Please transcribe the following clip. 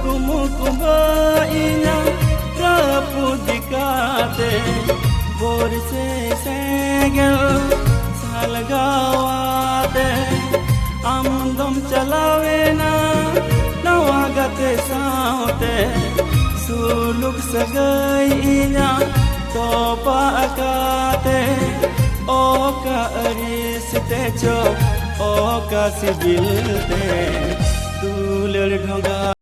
kumu kumbainya rapudikate borse segel salgawate amdom chalawena nawagate saute suluk sagainya topa akate oka aris techo oka sibilte duler ढोंगा